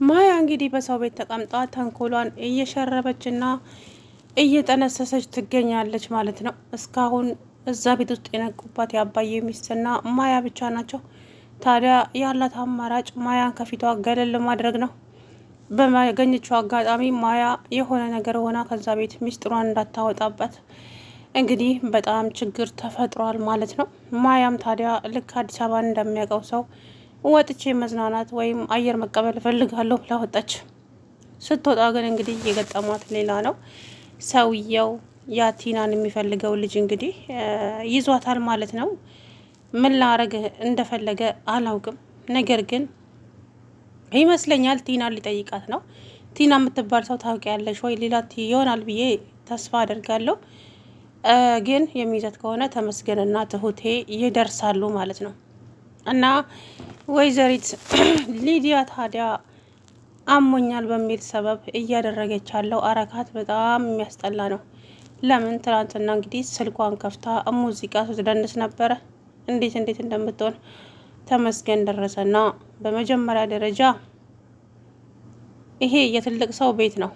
ማያ እንግዲህ በሰው ቤት ተቀምጣ ተንኮሏን እየሸረበችና እየጠነሰሰች ትገኛለች ማለት ነው። እስካሁን እዛ ቤት ውስጥ የነቁባት የአባዬ ሚስትና ማያ ብቻ ናቸው። ታዲያ ያላት አማራጭ ማያን ከፊቷ ገለል ማድረግ ነው። በማገኘችው አጋጣሚ ማያ የሆነ ነገር ሆና ከዛ ቤት ሚስጥሯን እንዳታወጣበት እንግዲህ በጣም ችግር ተፈጥሯል ማለት ነው። ማያም ታዲያ ልክ አዲስ አበባን እንደሚያውቀው ሰው ወጥቼ መዝናናት ወይም አየር መቀበል እፈልጋለሁ ብላ ወጣች። ስትወጣ ግን እንግዲህ የገጠሟት ሌላ ነው። ሰውየው ያቲናን የሚፈልገው ልጅ እንግዲህ ይዟታል ማለት ነው። ምን ላረግ እንደፈለገ አላውቅም። ነገር ግን ይመስለኛል ቲናን ሊጠይቃት ነው። ቲና የምትባል ሰው ታውቂያለሽ ወይ ሌላት ይሆናል ብዬ ተስፋ አደርጋለሁ። ግን የሚይዘት ከሆነ ተመስገንና ትሁቴ ይደርሳሉ ማለት ነው። እና ወይዘሪት ሊዲያ ታዲያ አሞኛል በሚል ሰበብ እያደረገች ያለው አረካት በጣም የሚያስጠላ ነው። ለምን ትናንትና እንግዲህ ስልኳን ከፍታ ሙዚቃ ስትደንስ ነበረ። እንዴት እንደምትሆን ተመስገን ደረሰና በመጀመሪያ ደረጃ ይሄ የትልቅ ሰው ቤት ነው።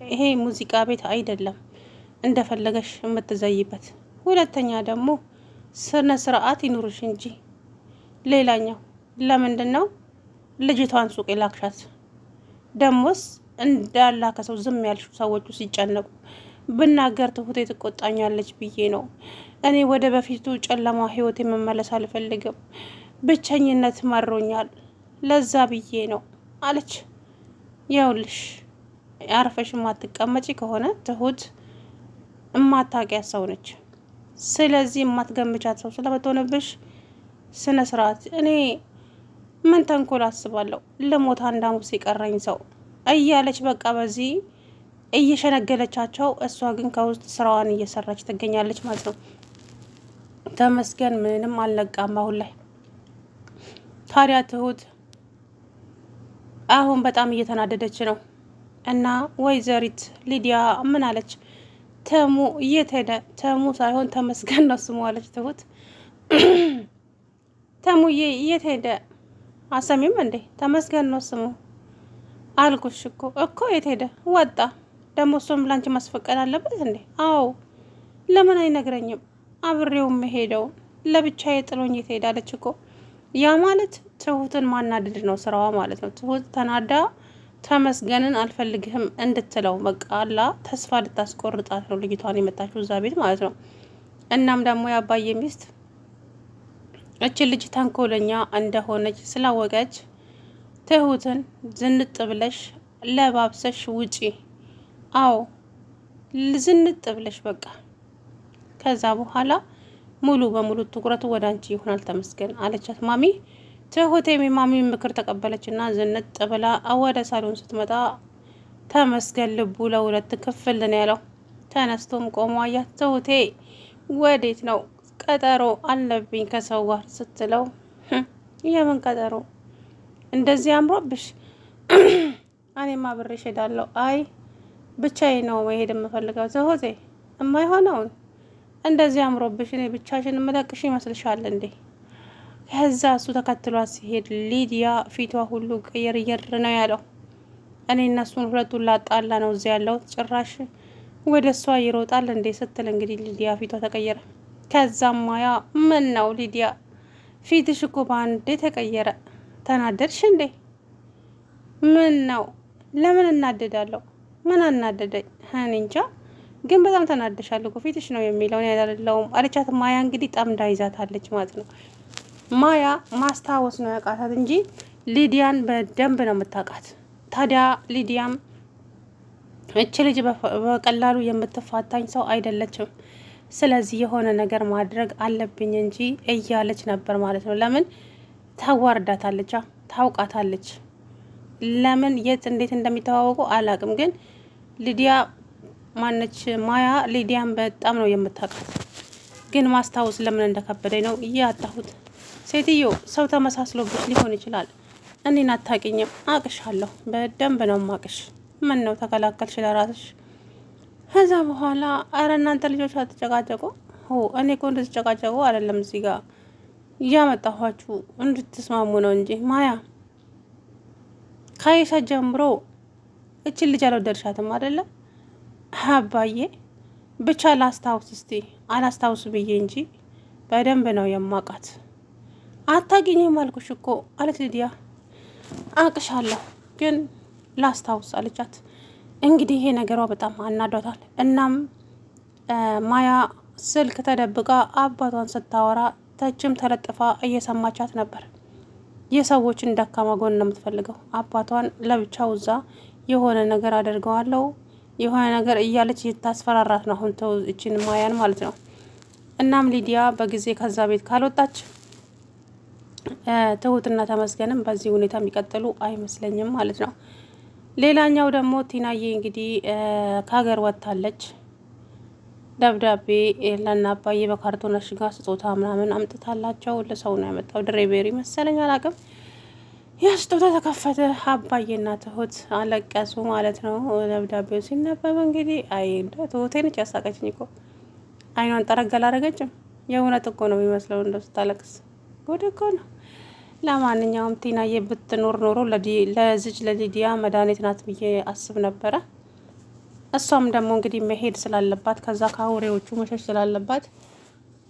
ይሄ ሙዚቃ ቤት አይደለም እንደፈለገሽ የምትዘይበት። ሁለተኛ ደግሞ ስነ ስርዓት ይኑርሽ እንጂ። ሌላኛው ለምንድን ነው ልጅቷን ሱቅ የላክሻት? ደሞስ እንዳላከ ሰው ዝም ያልሽው ሰዎቹ ሲጨነቁ ብናገር ትሁቴ ትቆጣኛለች ብዬ ነው። እኔ ወደ በፊቱ ጨለማ ህይወት መመለስ አልፈልግም። ብቸኝነት መሮኛል፣ ለዛ ብዬ ነው አለች። ይኸውልሽ ያርፈሽ የማትቀመጪ ከሆነ ትሁት እማታውቂያት ሰው ነች። ስለዚህ የማትገምቻት ሰው ስለምትሆንብሽ ስነ ስርዓት። እኔ ምን ተንኮል አስባለሁ? ለሞት አንድ ሐሙስ የቀረኝ ሰው እያለች በቃ በዚህ እየሸነገለቻቸው፣ እሷ ግን ከውስጥ ስራዋን እየሰራች ትገኛለች ማለት ነው። ተመስገን ምንም አልነቃም አሁን ላይ። ታዲያ ትሁት አሁን በጣም እየተናደደች ነው። እና ወይዘሪት ሊዲያ ምን አለች? ተሙ የት ሄደ? ተሙ ሳይሆን ተመስገን ነው ስሙ አለች ትሁት። ተሙዬ የት ሄደ? አሰሚም እንዴ? ተመስገን ነው ስሙ አልኩሽ እኮ የት ሄደ? ወጣ። ደግሞ እሱም ላንቺ ማስፈቀድ አለበት እንዴ? አዎ። ለምን አይነግረኝም? አብሬው መሄደው ለብቻዬ ጥሎኝ የት ሄዳለች እኮ። ያ ማለት ትሁትን ማናደድ ነው ስራዋ ማለት ነው። ትሁት ተናዳ ተመስገንን አልፈልግህም እንድትለው በቃ አላ ተስፋ ልታስቆርጣት ነው ልጅቷን የመጣችው እዛ ቤት ማለት ነው። እናም ደግሞ የአባዬ ሚስት እች ልጅ ተንኮለኛ እንደሆነች ስላወቀች ትሁትን ዝንጥ ብለሽ ለባብሰሽ ውጪ። አዎ ዝንጥ ብለሽ በቃ። ከዛ በኋላ ሙሉ በሙሉ ትኩረቱ ወደ አንቺ ይሆናል ተመስገን አለቻት ማሚ። ትሁቴም የማሚ ምክር ተቀበለችና ዝንጥ ብላ ወደ ሳሎን ስትመጣ ተመስገን ልቡ ለሁለት ክፍል ነው ያለው። ተነስቶም ቆሞ አያት። ትሁቴ ወዴት ነው? ቀጠሮ አለብኝ ከሰው ጋር ስትለው የምን ቀጠሮ? እንደዚህ አምሮብሽ? እኔማ አብሬሽ ሄዳለሁ። አይ ብቻዬ ነው መሄድ የምፈልገው። ትሁቴ የማይሆነውን እንደዚህ አምሮብሽ እኔ ብቻሽን የምለቅሽ ይመስልሻል እንዴ? ከዛ እሱ ተከትሏት ሲሄድ ሊዲያ ፊቷ ሁሉ ቅይር ነው ያለው። እኔ እነሱን ሁለቱን ላጣላ ነው እዚያ ያለው፣ ጭራሽ ወደ እሷ ይሮጣል እንዴ ስትል እንግዲህ ሊዲያ ፊቷ ተቀየረ። ከዛም ማያ ምን ነው ሊዲያ ፊትሽ እኮ በአንዴ ተቀየረ፣ ተናደድሽ እንዴ? ምን ነው? ለምን እናደዳለሁ? ምን አናደደኝ? እኔ እንጃ ግን በጣም ተናደሻል እኮ ፊትሽ ነው የሚለውን ያላለውም አለቻት። ማያ እንግዲህ ጠምዳ ይዛታለች ማለት ነው። ማያ ማስታወስ ነው ያቃታት እንጂ ሊዲያን በደንብ ነው የምታውቃት። ታዲያ ሊዲያም እች ልጅ በቀላሉ የምትፋታኝ ሰው አይደለችም፣ ስለዚህ የሆነ ነገር ማድረግ አለብኝ እንጂ እያለች ነበር ማለት ነው። ለምን ታዋርዳታለች፣ ታውቃታለች። ለምን የት እንዴት እንደሚተዋወቁ አላቅም፣ ግን ሊዲያ ማነች ማያ ሊዲያን በጣም ነው የምታውቃት። ግን ማስታወስ ለምን እንደከበደኝ ነው እያጣሁት። ሴትዮ ሰው ተመሳስሎብሽ ሊሆን ይችላል። እኔን አታውቂኝም። አቅሻለሁ፣ በደንብ ነው ማቅሽ። ምን ነው ተከላከልሽ ለራስሽ? ከዛ በኋላ አረ እናንተ ልጆች አትጨቃጨቁ። እኔ እኮ እንድትጨቃጨቁ አይደለም እዚህ ጋር እያመጣኋችሁ እንድትስማሙ ነው እንጂ ማያ ከአይሻ ጀምሮ እችን ልጅ አልወደድሻትም አይደለም? አባዬ ብቻ ላስታውስ እስቲ አላስታውስ ብዬ እንጂ በደንብ ነው የማውቃት። አታገኝም አልኩሽ እኮ አለች ሊዲያ። አቅሻለሁ ግን ላስታውስ አለቻት። እንግዲህ ይሄ ነገሯ በጣም አናዷታል። እናም ማያ ስልክ ተደብቃ አባቷን ስታወራ ተችም ተለጥፋ እየሰማቻት ነበር። የሰዎችን ደካማ ጎን ነው የምትፈልገው። አባቷን ለብቻው እዛ የሆነ ነገር አደርገዋለሁ የሆነ ነገር እያለች ታስፈራራት ነው አሁን እችን ማያን ማለት ነው። እናም ሊዲያ በጊዜ ከዛ ቤት ካልወጣች ትሁትና ተመስገንም በዚህ ሁኔታ የሚቀጥሉ አይመስለኝም ማለት ነው። ሌላኛው ደግሞ ቲናዬ እንግዲህ ከሀገር ወጥታለች። ደብዳቤ ለእነ አባዬ በካርቶን አሽጋ ስጦታ ምናምን አምጥታላቸው ለሰው ነው ያመጣው። ድሬቤሪ መሰለኝ አላውቅም። ያ ስጦታ ተከፈተ። አባዬና ትሁት አለቀሱ ማለት ነው። ደብዳቤው ሲነበብ እንግዲህ አይ ትሁቴ ነች ያሳቀችኝ እኮ አይኗን ጠረገል አረገችም። የእውነት እኮ ነው የሚመስለው እንደው ስታለቅስ ጉድ እኮ ነው። ለማንኛውም ቲናዬ ብትኖር ኖሮ ለዚች ለሊዲያ መድኃኒት ናት ብዬ አስብ ነበረ። እሷም ደግሞ እንግዲህ መሄድ ስላለባት ከዛ ከአውሬዎቹ መሸሽ ስላለባት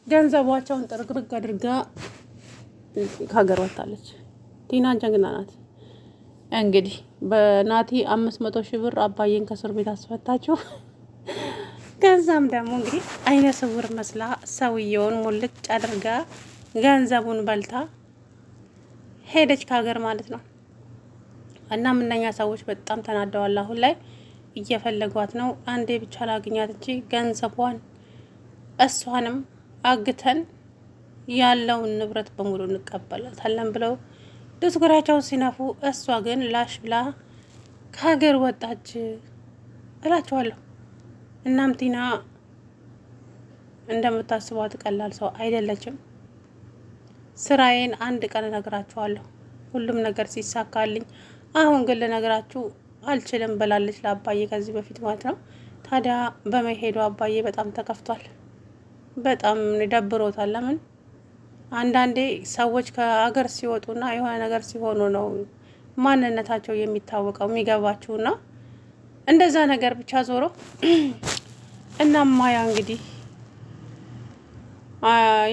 ገንዘቧቸውን ጥርግርግ አድርጋ ከሀገር ወጥታለች። ቲና ጀግና ናት። እንግዲህ በናቲ 500 ሺህ ብር አባዬን ከእስር ቤት አስፈታችው። ከዛም ደግሞ እንግዲህ አይነ ስውር መስላ ሰውየውን ሙልጭ አድርጋ ገንዘቡን በልታ ሄደች ከሀገር ማለት ነው። እና ምንኛ ሰዎች በጣም ተናደዋል። አሁን ላይ እየፈለጓት ነው። አንዴ ብቻ ላግኛት እንጂ ገንዘቧን እሷንም አግተን ያለውን ንብረት በሙሉ እንቀበላታለን ብለው ድስጉራቸውን ሲነፉ፣ እሷ ግን ላሽ ብላ ከሀገር ወጣች እላቸዋለሁ። እናም ቲና እንደምታስቧት ቀላል ሰው አይደለችም። ስራዬን አንድ ቀን እነግራችኋለሁ ሁሉም ነገር ሲሳካልኝ፣ አሁን ግን ልነግራችሁ አልችልም ብላለች ለአባዬ ከዚህ በፊት ማለት ነው። ታዲያ በመሄዱ አባዬ በጣም ተከፍቷል። በጣም ደብሮታል። ለምን አንዳንዴ ሰዎች ከሀገር ሲወጡና የሆነ ነገር ሲሆኑ ነው ማንነታቸው የሚታወቀው የሚገባችሁና እንደዛ ነገር ብቻ ዞሮ እናም ማያ እንግዲህ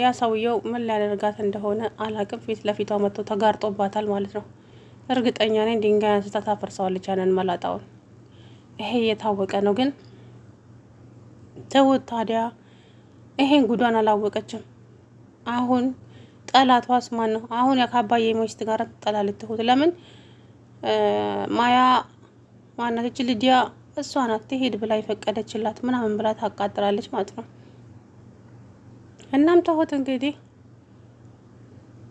ያ ሰውየው ምን ሊያደርጋት እንደሆነ አላቅም። ፊት ለፊቷ መጥቶ ተጋርጦባታል ማለት ነው። እርግጠኛ ነኝ ድንጋይ አንስታ ታፈርሰዋለች ያንን መላጣውን። ይሄ የታወቀ ነው። ግን ትሁት ታዲያ ይሄን ጉዷን አላወቀችም። አሁን ጠላቷስ ማን ነው? አሁን ከአባዬ ሚስት ጋር ትጠላለች ትሁት። ለምን ማያ ማናት ሊዲያ እሷ ናት ትሄድ ብላ የፈቀደችላት ምናምን ብላ ታቃጥላለች ማለት ነው። እናም ትሁት እንግዲህ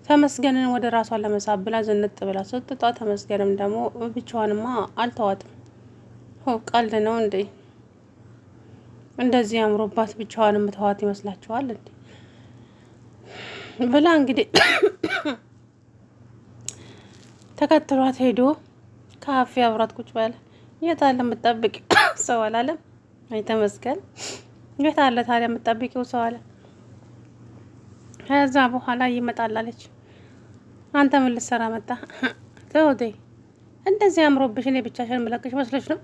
ተመስገንን ወደ ራሷ ለመሳብ ብላ ዝንጥ ብላ ስትጧ፣ ተመስገንም ደግሞ ብቻዋንማ አልተዋትም። ቀልድ ነው እንዴ? እንደዚህ አምሮባት ብቻዋን የምተዋት ይመስላችኋል እንዴ? ብላ እንግዲህ ተከትሏት ሄዶ ካፌ አብራት ቁጭ ባለ። የት አለ የምትጠብቂው ሰው አላለም? አይ ተመስገን የት አለ ታዲያ የምትጠብቂው ሰው አለ። ከዛ በኋላ ይመጣላለች። አንተ ምን ልትሰራ መጣ? ተውቴ እንደዚህ አምሮብሽ እኔ ብቻሽን መለቅሽ መስሎሽ ነው?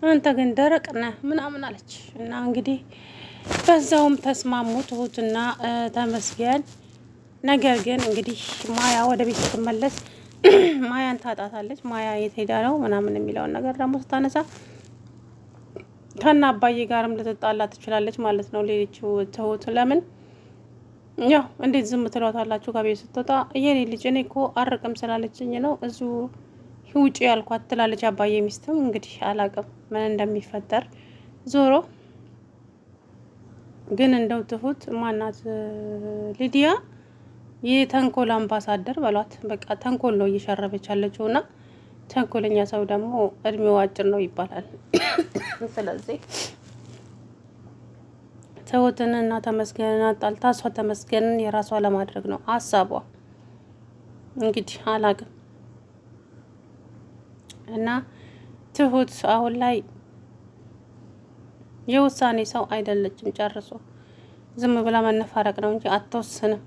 አንተ ግን ደረቅ ነህ ምናምን አለች። እና እንግዲህ በዛውም ተስማሙ ትሁትና ተመስገን። ነገር ግን እንግዲህ ማያ ወደ ቤት ስትመለስ ማያን ታጣታለች። ማያ የት ሄዳ ነው ምናምን የሚለውን ነገር ደግሞ ስታነሳ ከና አባዬ ጋርም ልትጣላ ትችላለች ማለት ነው። ሌሎቹ ትሁት ለምን ያው እንዴት ዝም ትሏታላችሁ? ከቤት ስትወጣ የኔ ልጅ እኔ እኮ አርቅም ስላለችኝ ነው እዚሁ ውጪ ያልኳት ትላለች። አባዬ ሚስትም እንግዲህ አላቅም ምን እንደሚፈጠር። ዞሮ ግን እንደው ትሁት ማናት ሊዲያ የተንኮል አምባሳደር በሏት። በቃ ተንኮል ነው እየሸረበች ያለችው እና ተንኮለኛ ሰው ደግሞ እድሜው አጭር ነው ይባላል። ስለዚህ ትሁትንና ተመስገንን አጣልታ እሷ ተመስገንን የራሷ ለማድረግ ነው ሀሳቧ። እንግዲህ አላቅም እና ትሁት አሁን ላይ የውሳኔ ሰው አይደለችም ጨርሶ። ዝም ብላ መነፋረቅ ነው እንጂ አትወስንም።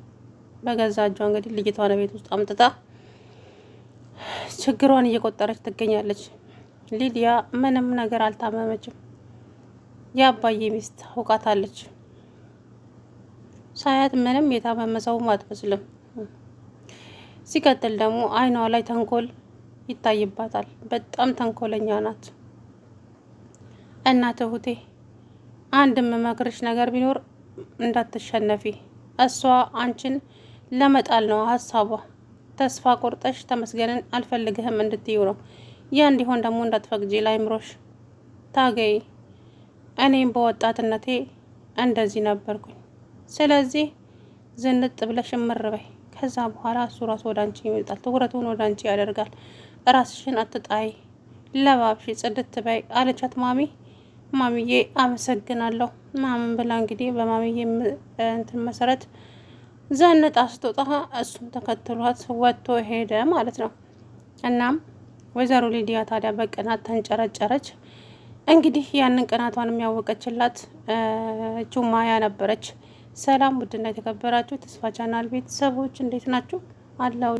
በገዛ እጇ እንግዲህ ልጅቷን ቤት ውስጥ አምጥታ ችግሯን እየቆጠረች ትገኛለች። ሊዲያ ምንም ነገር አልታመመችም። የአባዬ ሚስት አውቃታለች። ሳያት ምንም የታመመ ሰውም አትመስልም። ሲቀጥል ደግሞ አይኗ ላይ ተንኮል ይታይባታል። በጣም ተንኮለኛ ናት። እናት እህቴ አንድ የምመክርሽ ነገር ቢኖር እንዳትሸነፊ። እሷ አንቺን ለመጣል ነው ሀሳቧ። ተስፋ ቆርጠሽ ተመስገንን አልፈልግህም እንድትዩ ነው። ያ እንዲሆን ደግሞ እንዳትፈቅጂ ላይምሮሽ ታገይ። እኔም በወጣትነቴ እንደዚህ ነበርኩኝ። ስለዚህ ዝንጥ ብለሽ እምር በይ። ከዛ በኋላ እሱ ራሱ ወደ አንቺ ይመጣል። ትኩረቱን ወደ አንቺ ያደርጋል። ራስሽን አትጣይ፣ ለባብሽ፣ ጽድት በይ አለቻት ማሚ። ማሚዬ አመሰግናለሁ ማምን ብላ እንግዲህ በማሚዬ እንትን መሰረት ዘንጣ ስትወጣ እሱም ተከትሏት ወጥቶ ሄደ ማለት ነው። እናም ወይዘሮ ሊዲያ ታዲያ በቅናት ተንጨረጨረች። እንግዲህ ያንን ቅናቷን የሚያወቀችላት ቹማያ ነበረች። ሰላም ውድና የተከበራችሁ ተስፋ ቻናል ቤተሰቦች እንዴት ናችሁ? አለው